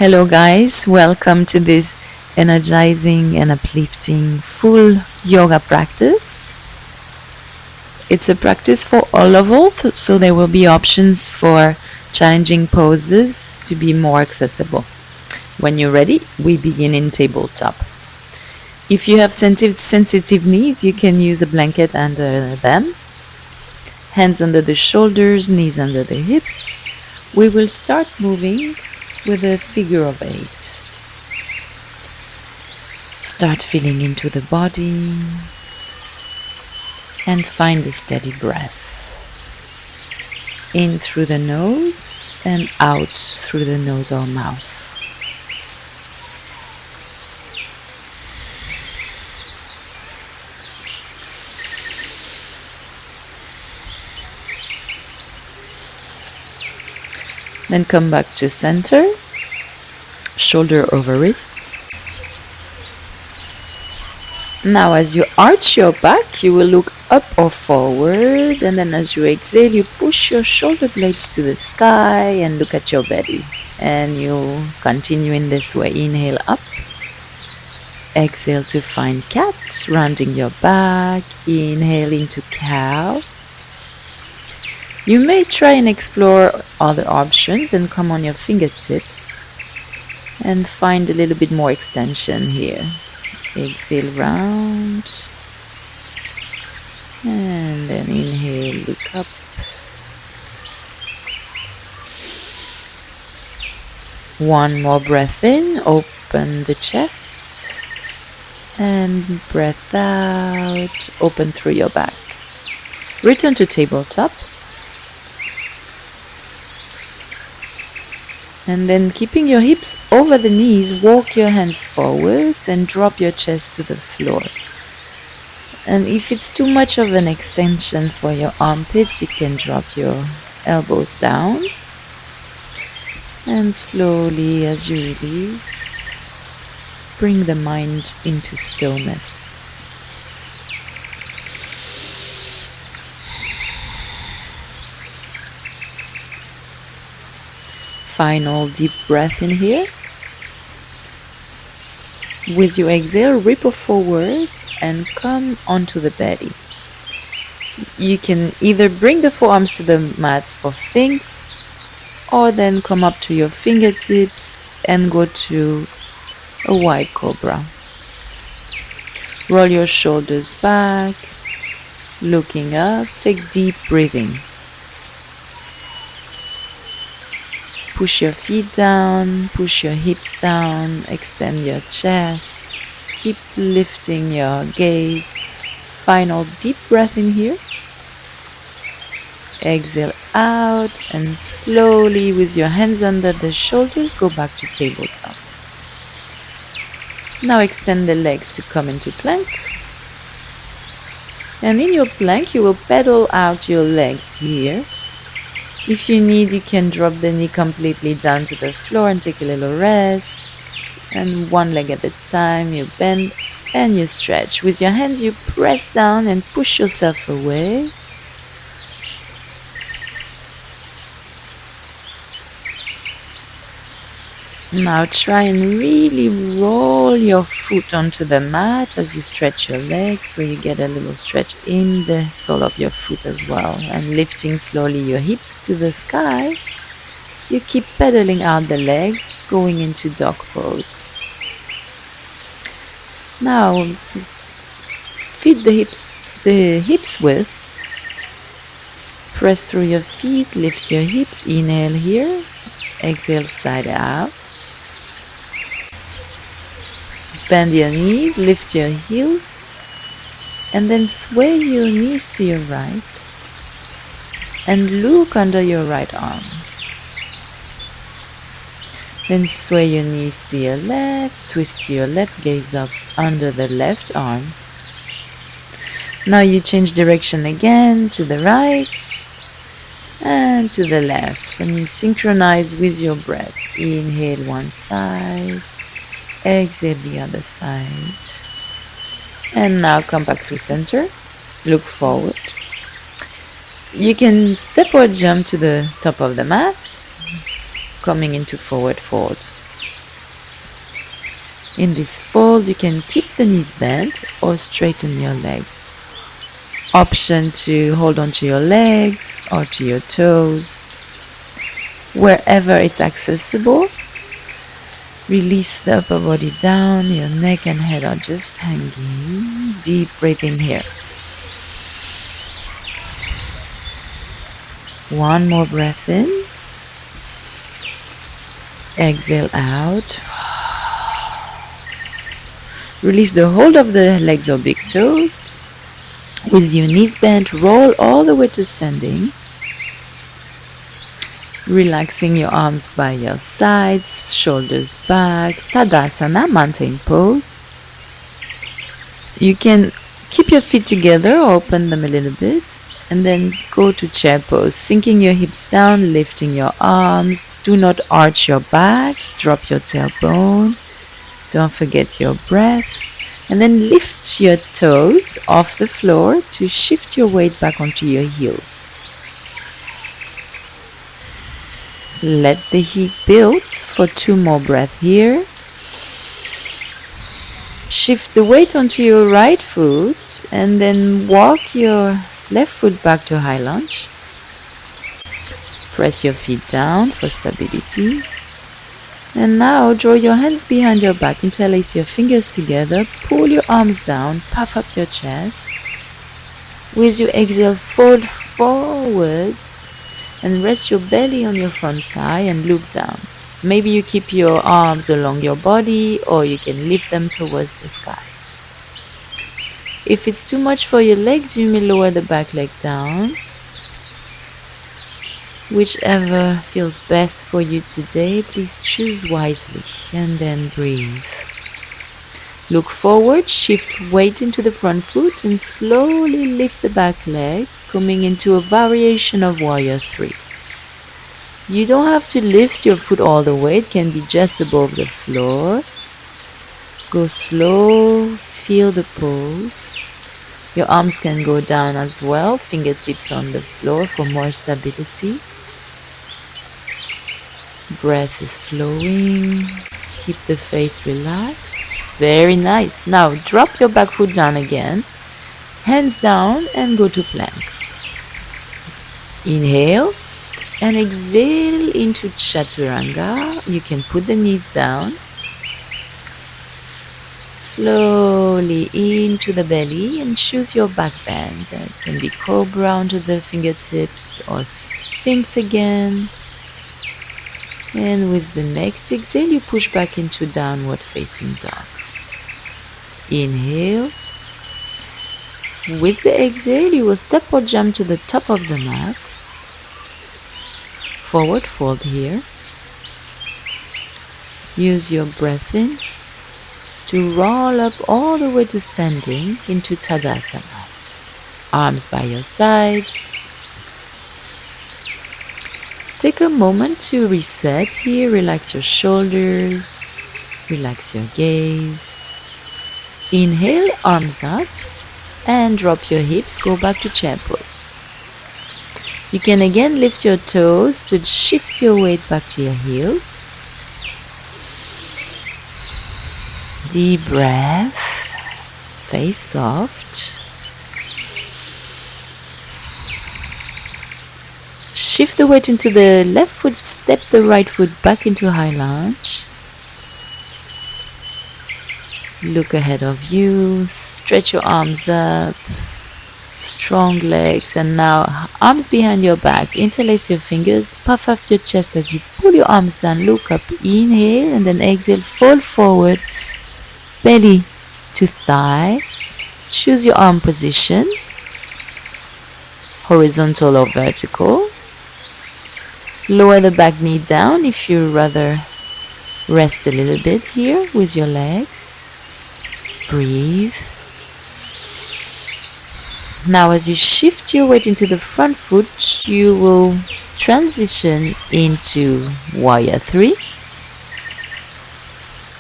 Hello, guys. Welcome to this energizing and uplifting full yoga practice. It's a practice for all levels, so there will be options for challenging poses to be more accessible. When you're ready, we begin in tabletop. If you have sensitive knees, you can use a blanket under them. Hands under the shoulders, knees under the hips. We will start moving with a figure of 8. Start feeling into the body and find a steady breath. In through the nose and out through the nose or mouth. Then come back to center, shoulder over wrists. Now as you arch your back, you will look up or forward, and then as you exhale, you push your shoulder blades to the sky and look at your belly. And you continue in this way. Inhale up, exhale to find cat, rounding your back. Inhale into cow. You may try and explore other options and come on your fingertips and find a little bit more extension here. Exhale round and then inhale, look up. One more breath in, open the chest and breath out, open through your back. Return to tabletop. And then keeping your hips over the knees, walk your hands forwards and drop your chest to the floor. And if it's too much of an extension for your armpits, you can drop your elbows down. And slowly as you release, bring the mind into stillness. Final deep breath in here. With your exhale, ripple forward and come onto the belly. You can either bring the forearms to the mat for Sphinx, or then come up to your fingertips and go to a wide Cobra. Roll your shoulders back, looking up, take deep breathing. Push your feet down, push your hips down, extend your chests, keep lifting your gaze. Final deep breath in here. Exhale out and slowly with your hands under the shoulders, go back to tabletop. Now extend the legs to come into plank. And in your plank, you will pedal out your legs here. If you need, you can drop the knee completely down to the floor and take a little rest. And one leg at a time, you bend and you stretch. With your hands, you press down and push yourself away. Now try and really roll your foot onto the mat as you stretch your legs, so you get a little stretch in the sole of your foot as well. And lifting slowly your hips to the sky, you keep pedaling out the legs, going into dog pose. Now feed the hips width. Press through your feet, lift your hips, inhale here. Exhale, side out. Bend your knees, lift your heels, and then sway your knees to your right and look under your right arm. Then sway your knees to your left, twist to your left, gaze up under the left arm. Now you change direction again to the right and to the left, and you synchronize with your breath. Inhale one side, exhale the other side, and now come back through center, look forward. You can step or jump to the top of the mat, coming into forward fold. In this fold, you can keep the knees bent or straighten your legs. Option to hold on to your legs or to your toes. Wherever it's accessible, release the upper body down. Your neck and head are just hanging. Deep breathing here. One more breath in. Exhale out. Release the hold of the legs or big toes. With your knees bent, roll all the way to standing. Relaxing your arms by your sides, shoulders back. Tadasana, mountain pose. You can keep your feet together or open them a little bit. And then go to chair pose, sinking your hips down, lifting your arms. Do not arch your back, drop your tailbone. Don't forget your breath. And then lift your toes off the floor to shift your weight back onto your heels. Let the heat build for 2 more breaths here. Shift the weight onto your right foot and then walk your left foot back to high lunge. Press your feet down for stability. And now draw your hands behind your back, interlace your fingers together, pull your arms down, puff up your chest. With your exhale, fold forwards and rest your belly on your front thigh and look down. Maybe you keep your arms along your body or you can lift them towards the sky. If it's too much for your legs, you may lower the back leg down. Whichever feels best for you today, please choose wisely and then breathe. Look forward, shift weight into the front foot and slowly lift the back leg, coming into a variation of Warrior 3. You don't have to lift your foot all the way, it can be just above the floor. Go slow, feel the pose. Your arms can go down as well, fingertips on the floor for more stability. Breath is flowing. Keep the face relaxed. Very nice. Now drop your back foot down again. Hands down and go to plank. Inhale and exhale into Chaturanga. You can put the knees down. Slowly into the belly and choose your back bend. It can be Cobra onto the fingertips or Sphinx again. And with the next exhale, you push back into downward facing dog. Inhale. With the exhale, you will step or jump to the top of the mat. Forward fold here. Use your breath in to roll up all the way to standing into Tadasana. Arms by your side. Take a moment to reset here. Relax your shoulders. Relax your gaze. Inhale, arms up. And drop your hips. Go back to chair pose. You can again lift your toes to shift your weight back to your heels. Deep breath. Face soft. Shift the weight into the left foot, step the right foot back into high lunge. Look ahead of you, stretch your arms up, strong legs, and now arms behind your back. Interlace your fingers, puff up your chest as you pull your arms down, look up, inhale, and then exhale, fold forward, belly to thigh. Choose your arm position, horizontal or vertical. Lower the back knee down if you rather rest a little bit here with your legs. Breathe. Now as you shift your weight into the front foot, you will transition into Warrior 3.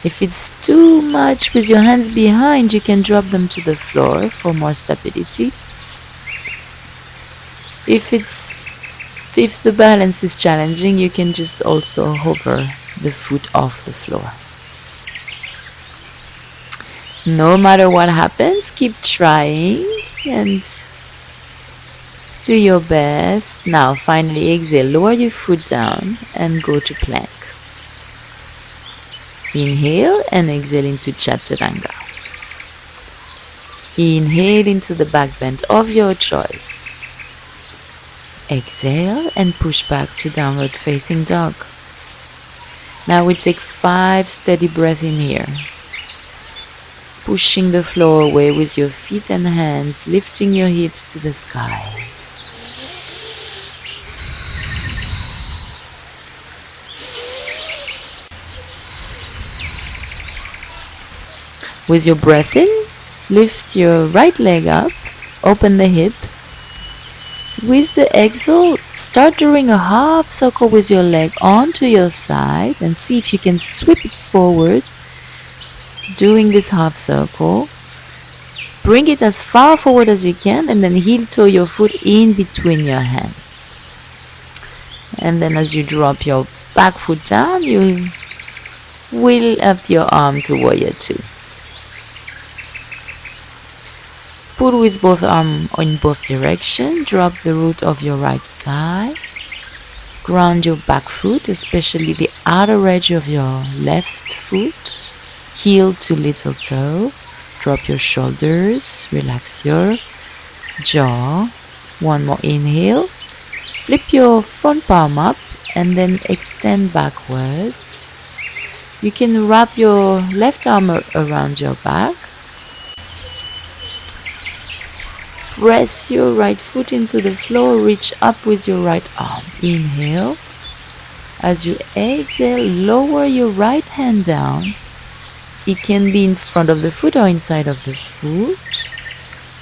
If it's too much with your hands behind, you can drop them to the floor for more stability. If the balance is challenging, you can just also hover the foot off the floor. No matter what happens, keep trying and do your best. Now, finally, exhale. Lower your foot down and go to plank. Inhale and exhale into Chaturanga. Inhale into the back bend of your choice. Exhale and push back to downward facing dog. Now we take 5 steady breaths in here. Pushing the floor away with your feet and hands, lifting your hips to the sky. With your breath in, lift your right leg up, open the hip. With the exhale, start drawing a half circle with your leg onto your side and see if you can sweep it forward. Doing this half circle, bring it as far forward as you can and then heel toe your foot in between your hands. And then as you drop your back foot down, you wheel up your arm to warrior two. Pull with both arms in both directions. Drop the root of your right thigh. Ground your back foot, especially the outer edge of your left foot. Heel to little toe. Drop your shoulders. Relax your jaw. One more inhale. Flip your front palm up and then extend backwards. You can wrap your left arm around your back. Press your right foot into the floor, reach up with your right arm. Inhale. As you exhale, lower your right hand down. It can be in front of the foot or inside of the foot.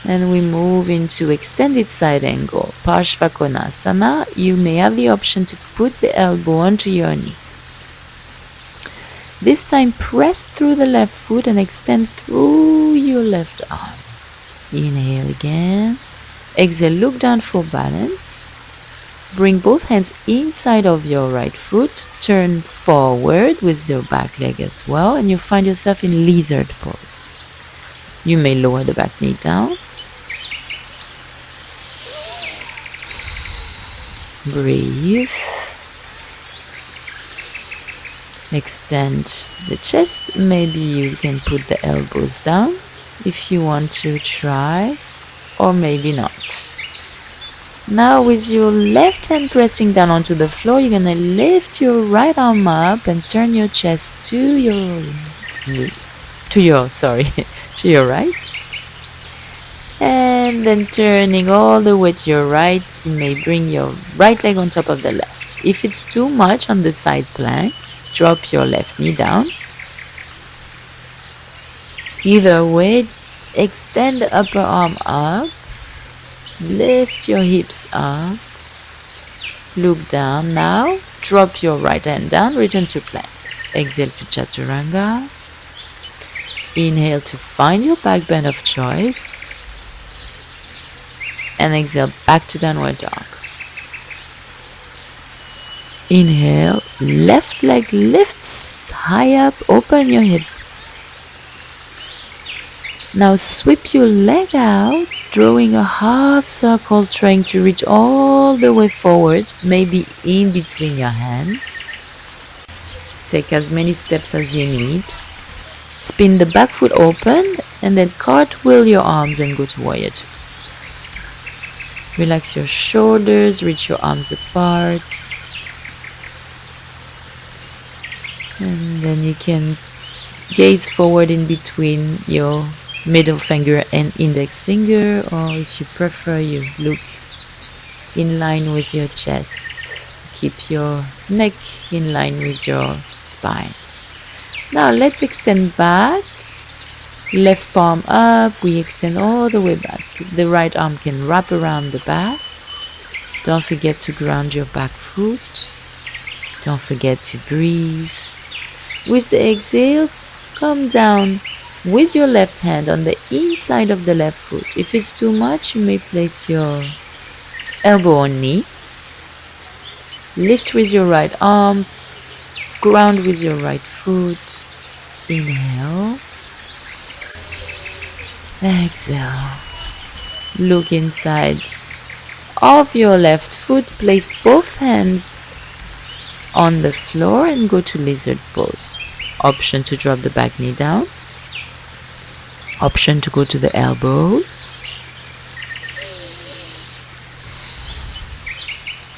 And we move into extended side angle, Parshvakonasana. You may have the option to put the elbow onto your knee. This time, press through the left foot and extend through your left arm. Inhale again. Exhale, look down for balance. Bring both hands inside of your right foot. Turn forward with your back leg as well. And you find yourself in lizard pose. You may lower the back knee down. Breathe. Extend the chest. Maybe you can put the elbows down if you want to try, or maybe not. Now with your left hand pressing down onto the floor, you're gonna lift your right arm up and turn your chest to your right. And then turning all the way to your right, you may bring your right leg on top of the left. If it's too much on the side plank, drop your left knee down. Either way, extend the upper arm up, lift your hips up, look down. Now, drop your right hand down, return to plank. Exhale to Chaturanga. Inhale to find your back bend of choice. And exhale back to downward dog. Inhale, left leg lifts high up, open your hip. Now sweep your leg out, drawing a half circle, trying to reach all the way forward, maybe in between your hands. Take as many steps as you need. Spin the back foot open and then cartwheel your arms and go to warrior two. Relax your shoulders, reach your arms apart. And then you can gaze forward in between your middle finger and index finger, or if you prefer, you look in line with your chest. Keep your neck in line with your spine. Now let's extend back. Left palm up, we extend all the way back. The right arm can wrap around the back. Don't forget to ground your back foot. Don't forget to breathe. With the exhale, come down with your left hand on the inside of the left foot. If it's too much, you may place your elbow on knee. Lift with your right arm. Ground with your right foot. Inhale. Exhale. Look inside of your left foot. Place both hands on the floor and go to lizard pose. Option to drop the back knee down. Option to go to the elbows.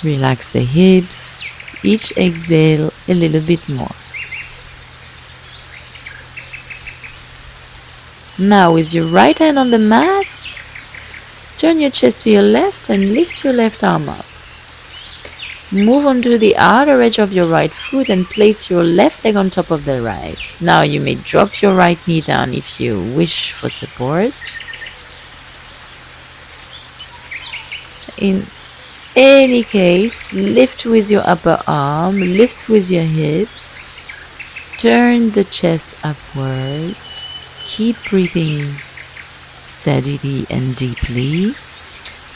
Relax the hips. Each exhale a little bit more. Now with your right hand on the mat, turn your chest to your left and lift your left arm up. Move onto the outer edge of your right foot and place your left leg on top of the right. Now you may drop your right knee down if you wish for support. In any case, lift with your upper arm, lift with your hips, turn the chest upwards. Keep breathing steadily and deeply.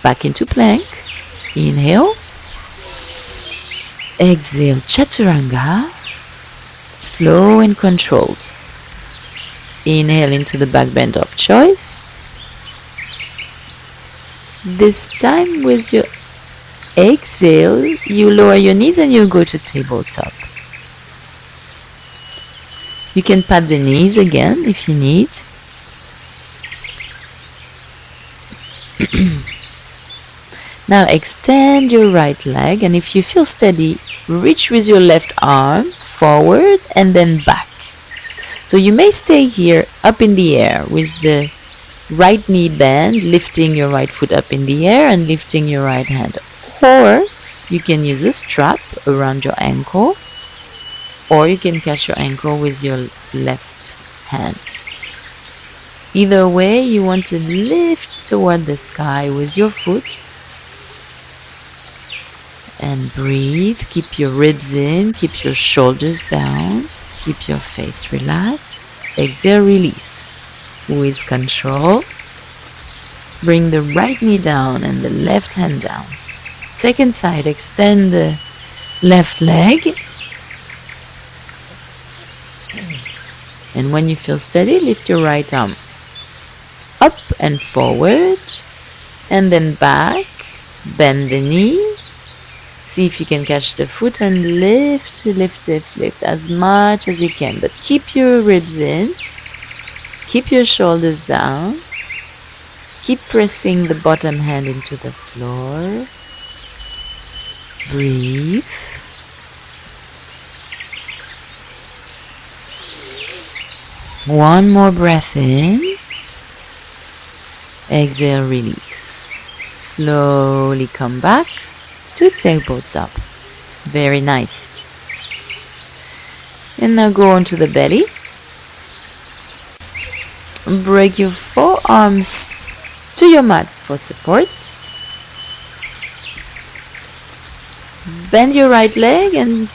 Back into plank. Inhale. Exhale, Chaturanga. Slow and controlled. Inhale into the back bend of choice. This time with your exhale, you lower your knees and you go to tabletop. You can pat the knees again if you need. Now extend your right leg, and if you feel steady, reach with your left arm forward and then back. So you may stay here up in the air with the right knee bend, lifting your right foot up in the air and lifting your right hand. Or you can use a strap around your ankle, or you can catch your ankle with your left hand. Either way, you want to lift toward the sky with your foot and breathe. Keep your ribs in, keep your shoulders down, keep your face relaxed. Exhale, release with control. Bring the right knee down and the left hand down. Second side, extend the left leg. And when you feel steady, lift your right arm up and forward, and then back. Bend the knee. See if you can catch the foot and lift as much as you can. But keep your ribs in. Keep your shoulders down. Keep pressing the bottom hand into the floor. Breathe. One more breath in. Exhale, release. Slowly come back to tailboats up. Very nice. And now go onto the belly. Break your forearms to your mat for support. Bend your right leg and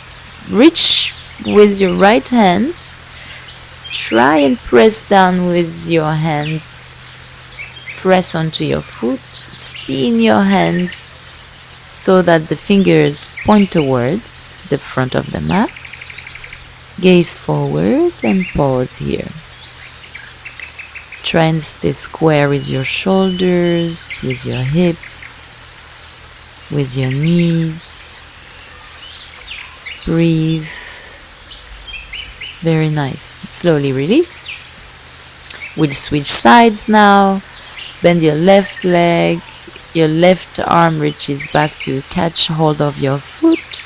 reach with your right hand. Try and press down with your hands. Press onto your foot. Spin your hand so that the fingers point towards the front of the mat. Gaze forward and pause here. Try and stay square with your shoulders, with your hips, with your knees. Breathe. Very nice. Slowly release. We'll switch sides now. Bend your left leg. Your left arm reaches back to catch hold of your foot.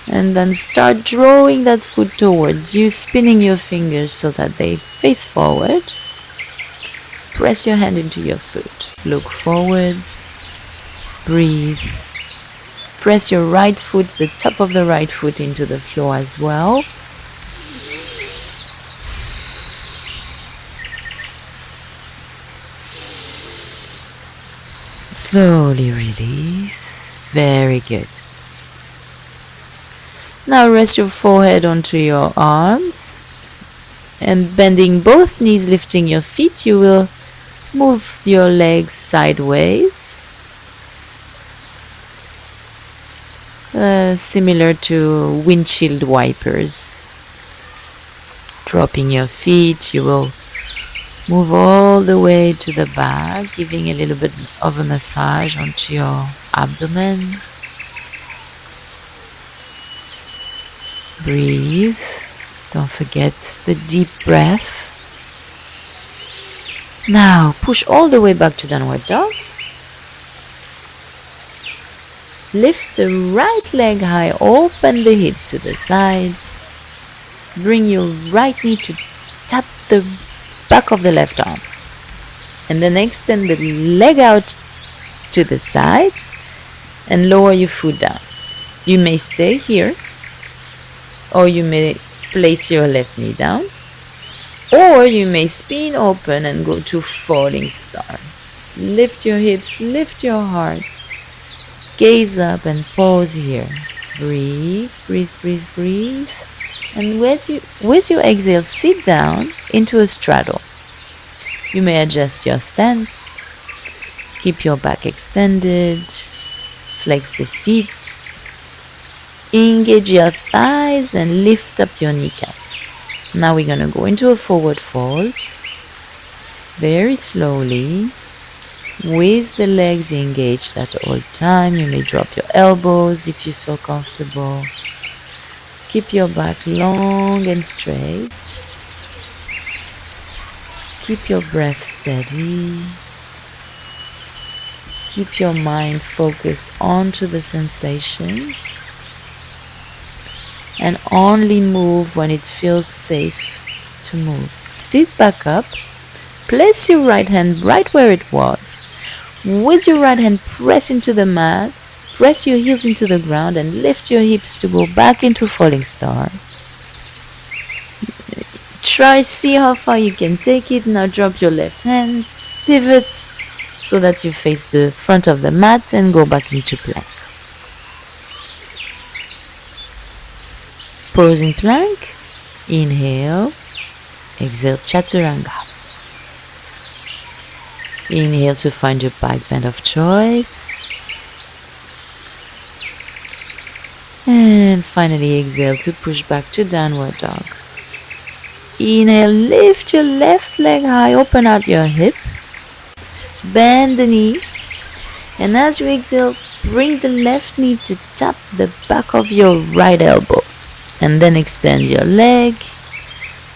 And then start drawing that foot towards you, spinning your fingers so that they face forward. Press your hand into your foot. Look forwards. Breathe. Press your right foot, the top of the right foot, into the floor as well. Slowly release. Very good. Now rest your forehead onto your arms, and bending both knees, lifting your feet, you will move your legs sideways, similar to windshield wipers. Dropping your feet, you will Move all the way to the back, giving a little bit of a massage onto your abdomen. Breathe. Don't forget the deep breath. Now push all the way back to downward dog. Lift the right leg high, open the hip to the side. Bring your right knee to tap the back of the left arm. And then extend the leg out to the side and lower your foot down. You may stay here, or you may place your left knee down, or you may spin open and go to falling star. Lift your hips, lift your heart. Gaze up and pause here. Breathe, breathe, breathe, breathe. And with your exhale, sit down into a straddle. You may adjust your stance. Keep your back extended. Flex the feet. Engage your thighs and lift up your kneecaps. Now we're going to go into a forward fold. Very slowly. With the legs engaged at all time. You may drop your elbows if you feel comfortable. Keep your back long and straight. Keep your breath steady. Keep your mind focused onto the sensations. And only move when it feels safe to move. Sit back up. Place your right hand right where it was. With your right hand, press into the mat. Press your heels into the ground and lift your hips to go back into falling star. Try, see how far you can take it. Now drop your left hand, pivot so that you face the front of the mat and go back into plank. Pose in plank. Inhale. Exhale, chaturanga. Inhale to find your back bend of choice. And finally exhale to push back to downward dog. Inhale, lift your left leg high, open out your hip. Bend the knee. And as you exhale, bring the left knee to tap the back of your right elbow. And then extend your leg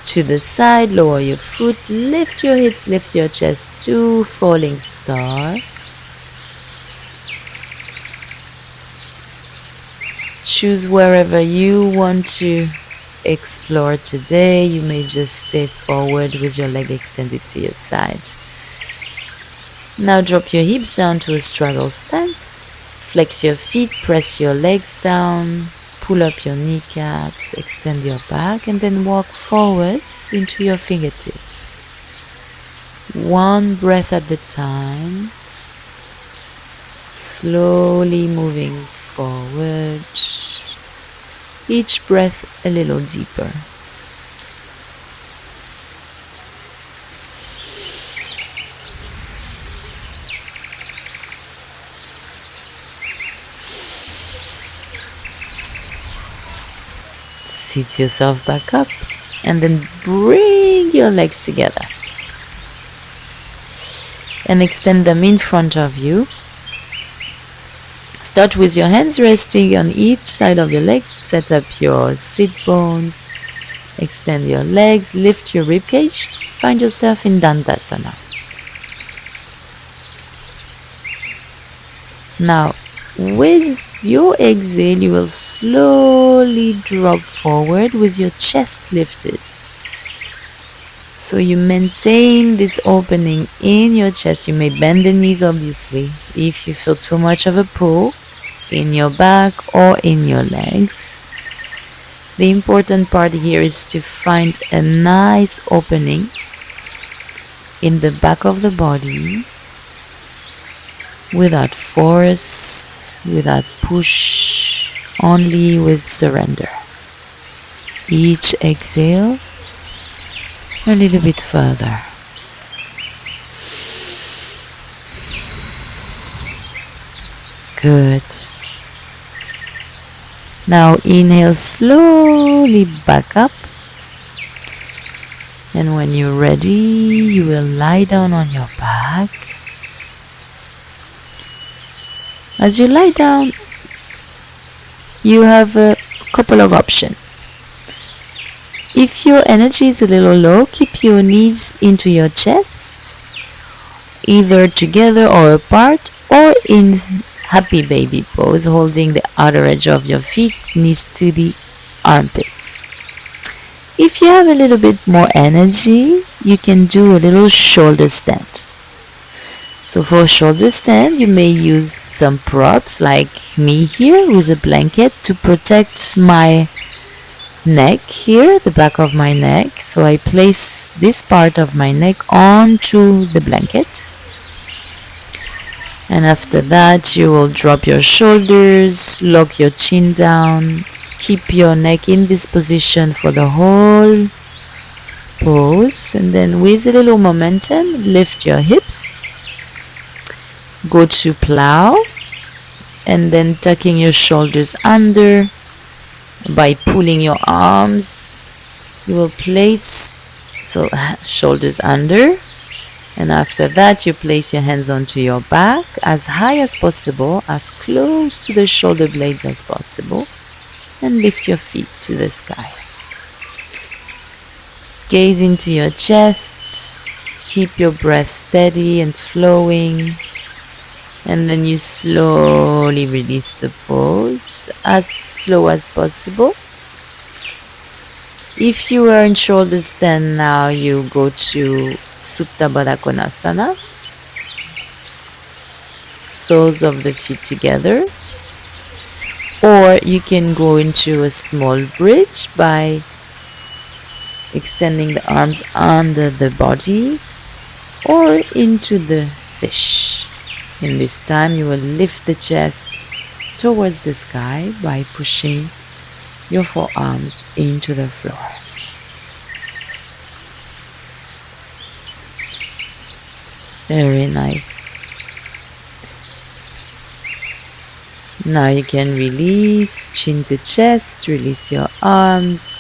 to the side, lower your foot, lift your hips, lift your chest to falling star. Choose wherever you want to explore today. You may just stay forward with your leg extended to your side. Now drop your hips down to a straddle stance. Flex your feet, press your legs down. Pull up your kneecaps, extend your back, and then walk forwards into your fingertips. One breath at a time. Slowly moving forward. Each breath a little deeper. Sit yourself back up and then bring your legs together and extend them in front of you. Start with your hands resting on each side of your legs. Set up your sit bones. Extend your legs. Lift your ribcage. Find yourself in Dandasana. Now, with your exhale, you will slowly drop forward with your chest lifted. So you maintain this opening in your chest. You may bend the knees, obviously, if you feel too much of a pull in your back or in your legs. The important part here is to find a nice opening in the back of the body without force, without push, only with surrender. Each exhale a little bit further. Good. Now inhale slowly back up. And when you're ready, you will lie down on your back. As you lie down, you have a couple of options. If your energy is a little low, keep your knees into your chest, either together or apart, or in happy baby pose, holding the outer edge of your feet, knees to the armpits. If you have a little bit more energy, you can do a little shoulder stand. So for shoulder stand, you may use some props like me here with a blanket to protect my neck here, the back of my neck. So I place this part of my neck onto the blanket. And after that, you will drop your shoulders, lock your chin down, keep your neck in this position for the whole pose. And then with a little momentum, lift your hips. Go to plow. And then tucking your shoulders under. By pulling your arms, you will place shoulders under, and after that you place your hands onto your back as high as possible, as close to the shoulder blades as possible, and lift your feet to the sky. Gaze into your chest, keep your breath steady and flowing, and then you slowly release the pose as slow as possible. If you are in shoulder stand now, you go to Supta Baddha Konasana, soles of the feet together, or you can go into a small bridge by extending the arms under the body, or into the fish. And this time you will lift the chest towards the sky by pushing your forearms into the floor. Very nice. Now you can release chin to chest, release your arms.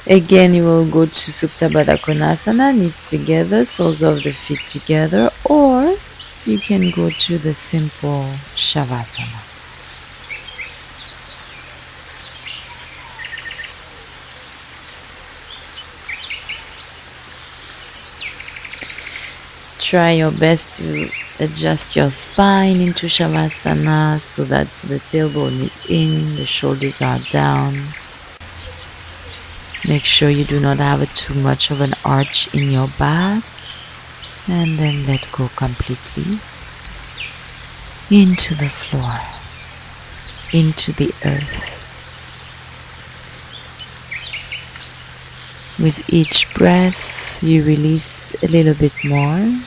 Again, you will go to Supta Baddha Konasana, knees together, soles of the feet together, or you can go to the simple Shavasana. Try your best to adjust your spine into Shavasana so that the tailbone is in, the shoulders are down. Make sure you do not have too much of an arch in your back. And then let go completely into the floor, into the earth. With each breath, you release a little bit more.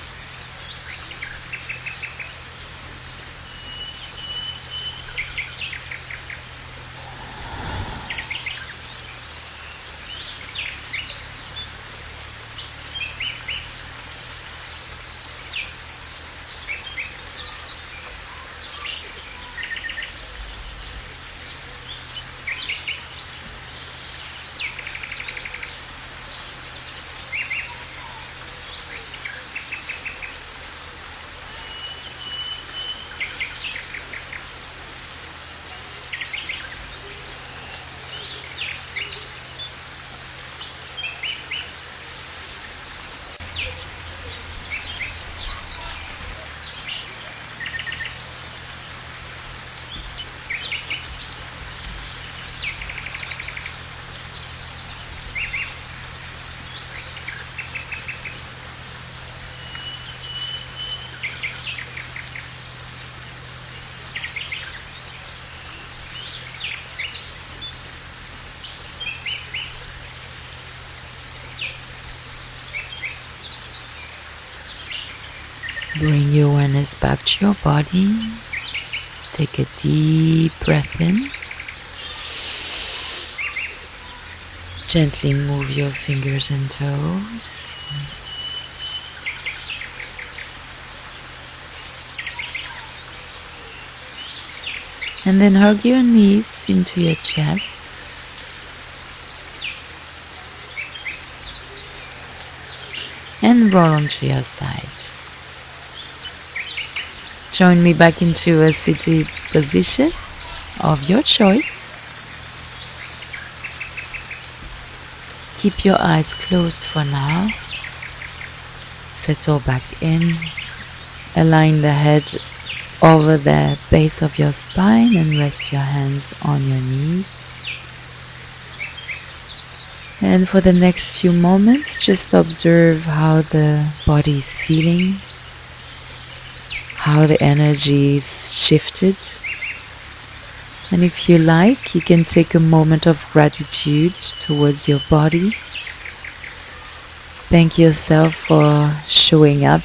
Bring your awareness back to your body. Take a deep breath in. Gently move your fingers and toes. And then hug your knees into your chest. and roll onto your side. Join me back into a seated position of your choice. Keep your eyes closed for now. Settle back in. Align the head over the base of your spine and rest your hands on your knees. And for the next few moments, just observe how the body is feeling, how the energy is shifted. And if you like, you can take a moment of gratitude towards your body. Thank yourself for showing up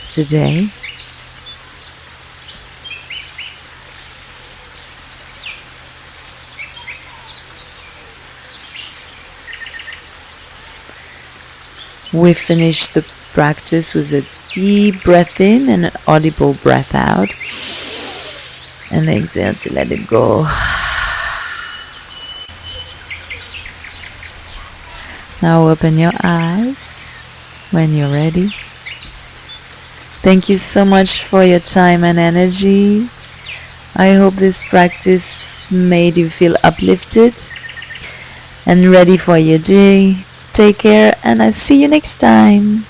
today. We finish the practice with a deep breath in and an audible breath out. And exhale to let it go. Now open your eyes when you're ready. Thank you so much for your time and energy. I hope this practice made you feel uplifted and ready for your day. Take care, and I'll see you next time.